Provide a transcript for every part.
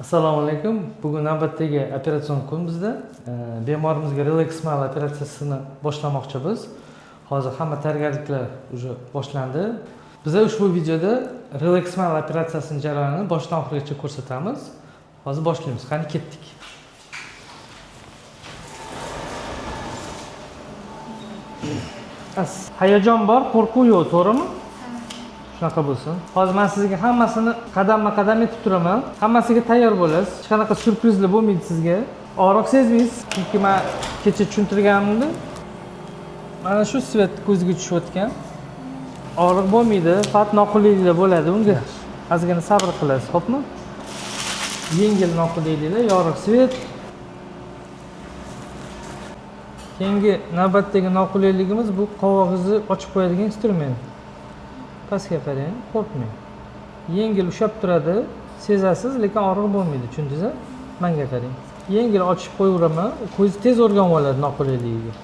Assalomu alaykum. Bugun navbatdagi operatsion kun bizda. Bemorimizga Relax Smile operatsiyasini boshlamoqchimiz. Hozir hamma tayyorgarliklar уже boshlandi. Biz ushbu videoda Relax Smile operatsiyasining jarayonini boshdan oxirigacha ko'rsatamiz. Hozir boshlaymiz. Qani ketdik. Hayajon bor, qo'rquv yo'q, to'g'rimi? Shunaqa bo'lsin. Hozir men sizga hammasini qadamma-qadam etib turaman. Hammasiga tayyor bo'lasiz. Hech qanaqa syurprizlar bo'lmaydi sizga. Og'riq sezmaysiz. Chunki men kecha tushuntirganimda mana shu svet ko'zga tushayotgan. Og'riq bo'lmaydi, faqat noqulayliklar bo'ladi. Unga ozgina sabr qilasiz, xo'pmi? Yengil noqulayliklar, yorug' svet. Keyingi navbatdagi noqulayligimiz bu qovog'ingizni ochib qo'yadigan instrument. Pastga qarang, qo'rqmang. Yengil ushlab turadi, sezasiz, lekin og'riq bo'lmaydi, tushundingizmi? Menga qarang. Yengil ochib qo'yaveraman, ko'z tez o'rganib oladi noqulayligiga.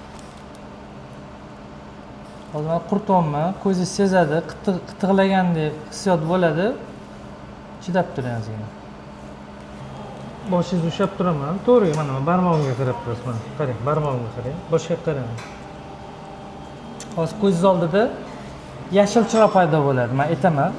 Hozir men qurtyapman, ko'zingiz sezadi, qitiqlagandek hissiyot bo'ladi. Chidab turing ozgina. Boshingizni ushlab turaman, to'g'ri, mana barmog'imga qarab turasiz, mana. Qarang, barmog'imga qarang, boshqa qarang. Hozir ko'zingiz oldida yashil chiroq paydo bo'ladi. Men aytaman.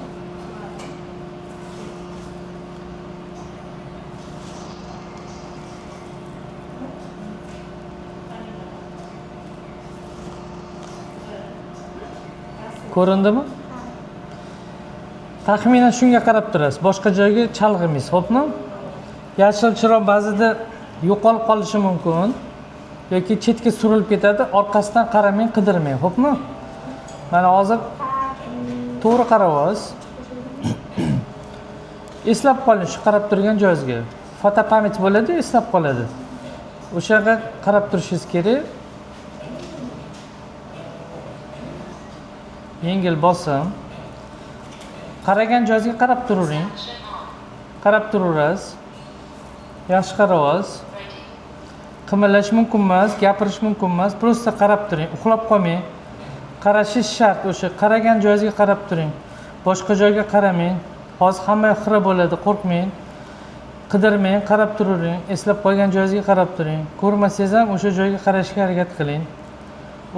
Ko'rindimi? Taxminan shunga qarab turasiz. Boshqa joyga chalg'imaysiz, xo'pmi? Yashil chiroq ba'zida yo'qolib qolishi mumkin yoki chetga surilib ketadi. Orqasidan qaramang, qidirmang, xo'pmi? Mana hozir to'g'ri qarayapsiz. Eslab qoling shu qarab turgan joyingizga. Fotopamet bo'ladi, eslab qoladi. O'sha yerga qarab turishingiz kerak. Yengil bosim. Qaragan joyingizga qarab turavering. Qarab turaverasiz. Yaxshi qarayapsiz. Qimirlash mumkin emas, gapirish mumkin emas. Prosta qarab turing, uxlab qolmang. Qarashingiz shart, o'sha qaragan joyingizga qarab turing. Boshqa joyga qaramang. Hozir hamma xira bo'ladi, qo'rqmang. Qidirmang, qarab turavering. Eslab qolgan joyingizga qarab turing. Ko'rmasangiz ham o'sha joyga qarashga harakat qiling.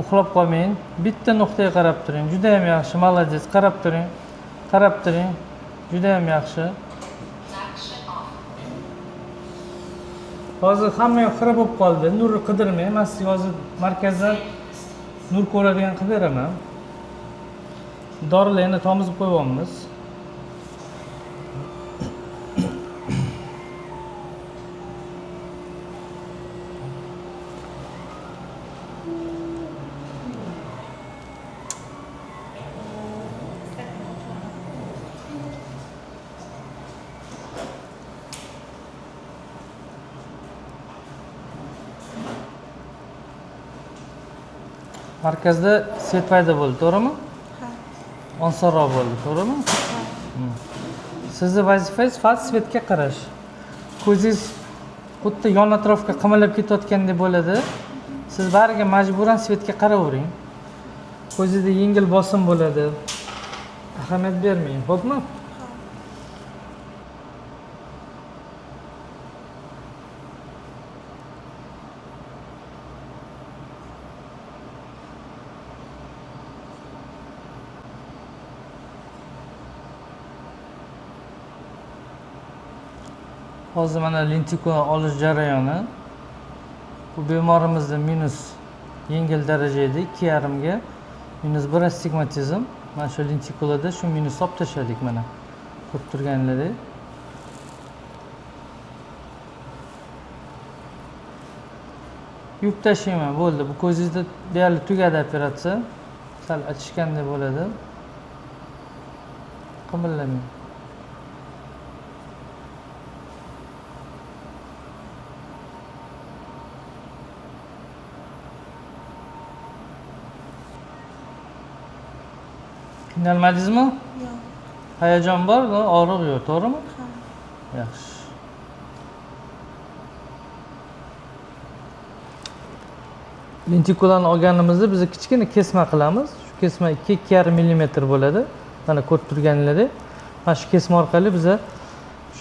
Uxlab qolmang. Bitta nuqtaga qarab turing. Juda ham yaxshi, молодец. Qarab turing. Qarab turing. Juda ham yaxshi. Hozir hamma xira bo'lib qoldi. Nurni qidirmang. Men sizga hozir markazdan nur ko'radigan qilib beraman. Dorilarni tomizib qo'yamiz. Markazda svet paydo bo'ldi, to'g'rimi? Ha. Osonroq bo'ldi, to'g'rimi? Ha. Sizning vazifangiz faqat svetga qarash. Ko'zingiz xuddi yon atrofga qimirlab ketayotgandek bo'ladi. Siz bariga majburan svetga qaravering. Ko'zingizda yengil bosim bo'ladi. Ahamiyat bermang, xo'pmi? Hozir mana lentikula olish jarayoni. Bu bemorimizda minus yengil daraja edi, 2,5 ga -1 astigmatizm. Mana shu lentikulada shu minus olib tashladik mana. Ko'rib turganlaringizdek. Yuvib tashlayman, bo'ldi. Bu ko'zingizda deyarli tugadi operatsiya. Sal achishgandek bo'ladi. Qimirlamang. Qiynalmadingizmi? Yo'q. Hayajon bor, og'riq yo'q, to'g'rimi? Ha. Yaxshi. Lentikulani olganimizda biz kichkina kesma qilamiz. Shu kesma 2,5 mm bo'ladi. Mana ko'rib turganlaringizdek. Mana shu kesma orqali biz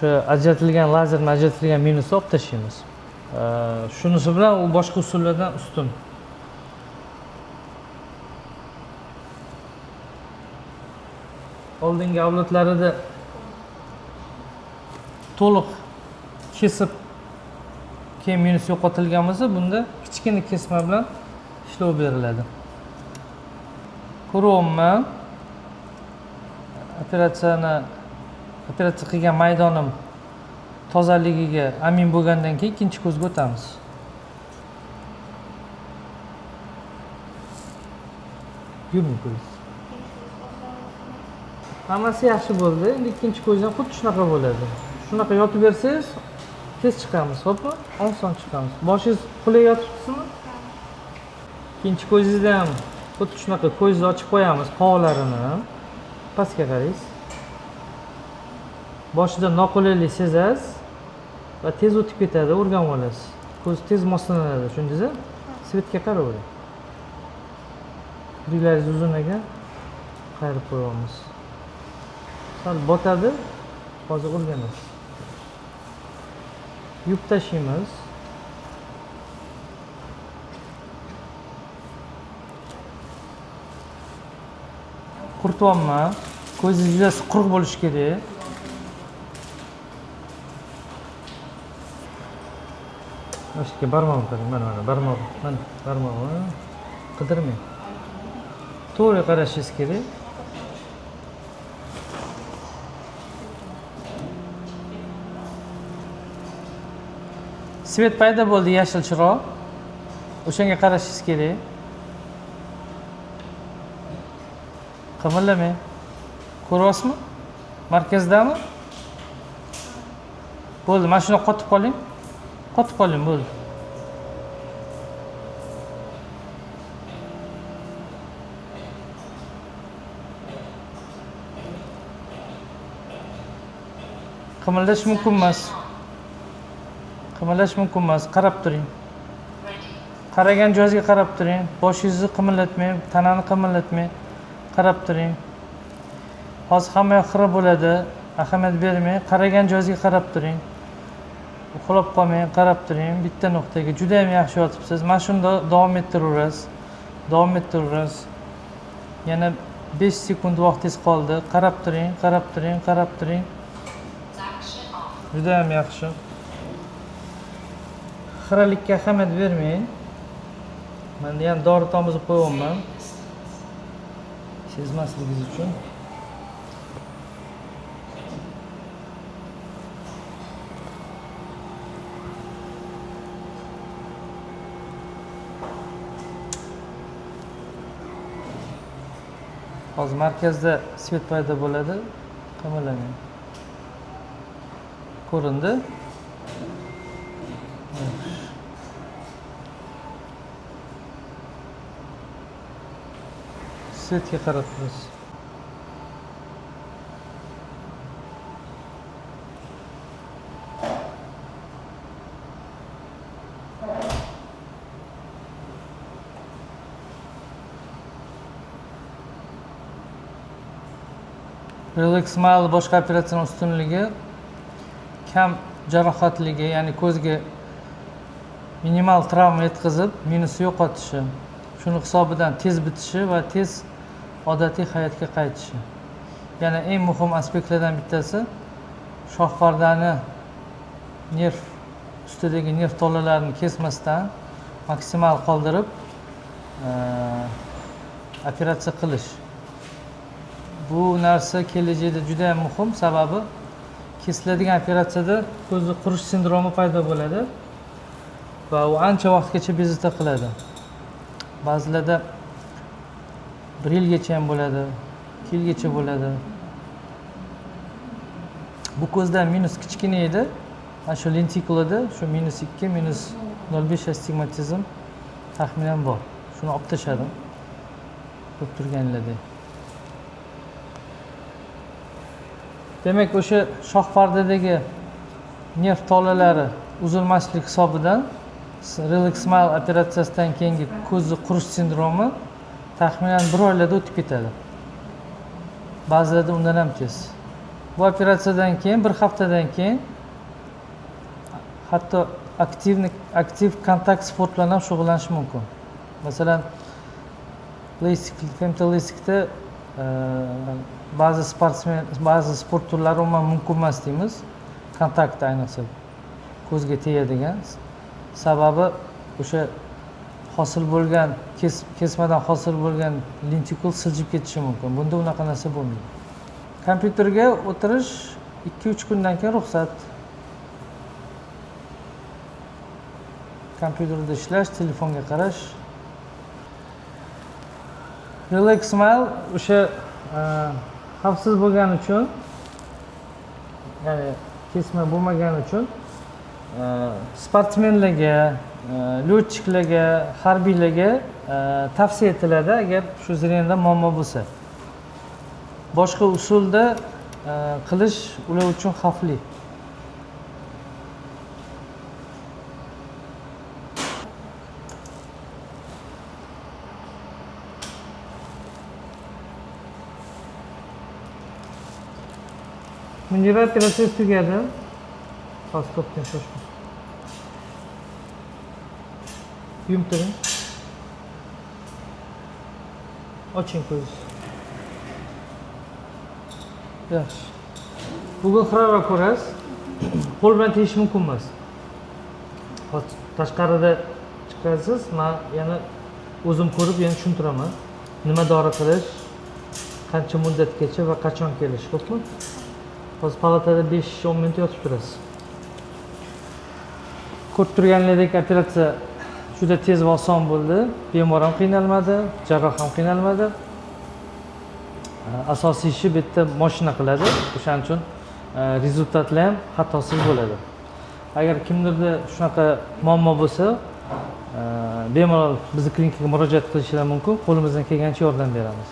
o'sha ajratilgan lazerni ajratilgan minusni olib tashlaymiz. Shunisi bilan u boshqa usullardan ustun. Oldingi avlodlarida to'liq kesib keyin minus yo'qotilgan bo'lsa, bunda kichkina kesma bilan ishlov beriladi. Ko'ryapman. Operatsiya qilgan maydonim tozaligiga amin bo'lgandan keyin ikkinchi ko'zga o'tamiz. Yuming ko'z. Hammasi yaxshi bo'ldi. Endi ikkinchi ko'zdan xuddi shunaqa bo'ladi. Shunaqa yotib bersangiz, tez chiqamiz, xo'pmi? Oson chiqamiz. Boshingiz qulay yotibsizmi? Ikkinchi ko'zingizda ham xuddi shunaqa ko'zni ochib qo'yamiz, qovoqlarini. Pastga qaraysiz. Boshida noqulaylik sezasiz va tez o'tib ketadi, o'rganib olasiz. Ko'z tez moslanadi, tushundingizmi? Svetga qaravering. Kirlaringiz uzun ekan, qayirib qo'yamiz. Sal botadi, hozir o'rganasiz. Yuvib tashlaymiz. Qurtyapman. Ko'zingiz juda quruq bo'lishi kerak. Yoshga barmog'im qarang, mana barmog'im, mana barmog'im. Qidirmang. To'g'ri qarashingiz kerak. Svet paydo bo'ldi, yashil chiroq. O'shanga qarashingiz kerak. Qimirlamang. Ko'ryapsizmi? Markazdami? Bo'ldi, mana shuni qotib qoling. Qotib qoling, bo'ldi. Qimirlash mumkin emas. Qimirlash mumkin emas. Qarab turing. Qaragan joyingizga qarab turing. Boshingizni qimirlatmang, tanani qimirlatmang. Qarab turing. Hozir hamma yoq xira bo'ladi. Ahamiyat bermang. Qaragan joyingizga qarab turing. Uxlab qolmang, qarab turing. Bitta nuqtaga juda ham yaxshi yotibsiz. Mana shunda davom ettiraverasiz. Davom ettiraverasiz. Yana 5 sekund vaqtingiz qoldi. Qarab turing, qarab turing, qarab turing. Juda ham yaxshi. Xiralikka ahamiyat bermang. Menda ham dori tomizib qo'yapman. Sezmasligingiz uchun. Hozir markazda svet paydo bo'ladi. Qimirlamang. Ko'rindi? Svetga qarab turasiz. Relax Smile boshqa operatsiyaning ustunligi kam jarohatligi, ya'ni ko'zga minimal travma yetkazib, minusni yo'qotishi. Shuni hisobidan tez bitishi va tez odatiy hayotga qaytishi. Yana eng muhim aspektlardan bittasi shoh pardani nerv ustidagi nerv tolalarini kesmasdan maksimal qoldirib operatsiya qilish. Bu narsa kelajakda juda ham muhim, sababi kesiladigan operatsiyada ko'zni qurish sindromi paydo bo'ladi va u ancha vaqtgacha bezovta qiladi. Ba'zilarda 1 yilgacha ham bo'ladi, 2 yilgacha bo'ladi. Bu ko'zda minus kichkina edi. Mana shu lentikulada shu -2, -0.5 astigmatizm taxminan bor. Shuni olib tashladim. Ko'rib turganinglardek. Demak, o'sha shoh pardadagi nerv tolalari uzilmaslik hisobidan Relax Smile operatsiyasidan keyingi ko'zni qurish sindromi taxminan 1 oylarda o'tib ketadi. Ba'zilarda undan ham tez. bu operatsiyadan keyin bir haftadan keyin hatto aktiv kontakt sport bilan ham shug'ullanish mumkin. Masalan, femtolestikda ba'zi sport turlari umuman mumkin emas deymiz. Kontakt ayniqsa ko'zga tegadigan. Sababi o'sha hosil bo'lgan kesmadan hosil bo'lgan lentikul siljib ketishi mumkin. Bunda unaqa narsa bo'lmaydi. Kompyuterga o'tirish 2-3 kundan keyin ruxsat. Kompyuterda ishlash, telefonga qarash. Relax Smile o'sha xavfsiz bo'lgani uchun, ya'ni kesma bo'lmagani uchun sportsmenlarga, lyotchiklarga, harbiylarga tavsiya etiladi agar shu zrenda muammo bo'lsa. Boshqa usulda qilish ular uchun xavfli. Bunga operatsiya tugadi. Hozir to'xtang, shoshmang. Yumtiring. Oching ko'zingizni. Yaxshi. Bugun xirorat ko'rasiz. Qo'l bilan tegish mumkin emas. Hozir tashqarida chiqasiz, men yana o'zim ko'rib yana tushuntiraman. Nima dori qilish, qancha muddatgacha va qachon kelish, xo'pmi? Hozir palatada 5-10 minut yotib turasiz. Ko'rib turganingizdek operatsiya juda tez va oson bo'ldi. Bemor ham qiynalmadi, jarroh ham qiynalmadi. Asosiy ishi bu yerda mashina qiladi. O'shaning uchun rezultatlar ham xatosiz bo'ladi. Agar kimdirda shunaqa muammo bo'lsa, bemalol bizning klinikaga murojaat qilishlari mumkin. Qo'limizdan kelgancha yordam beramiz.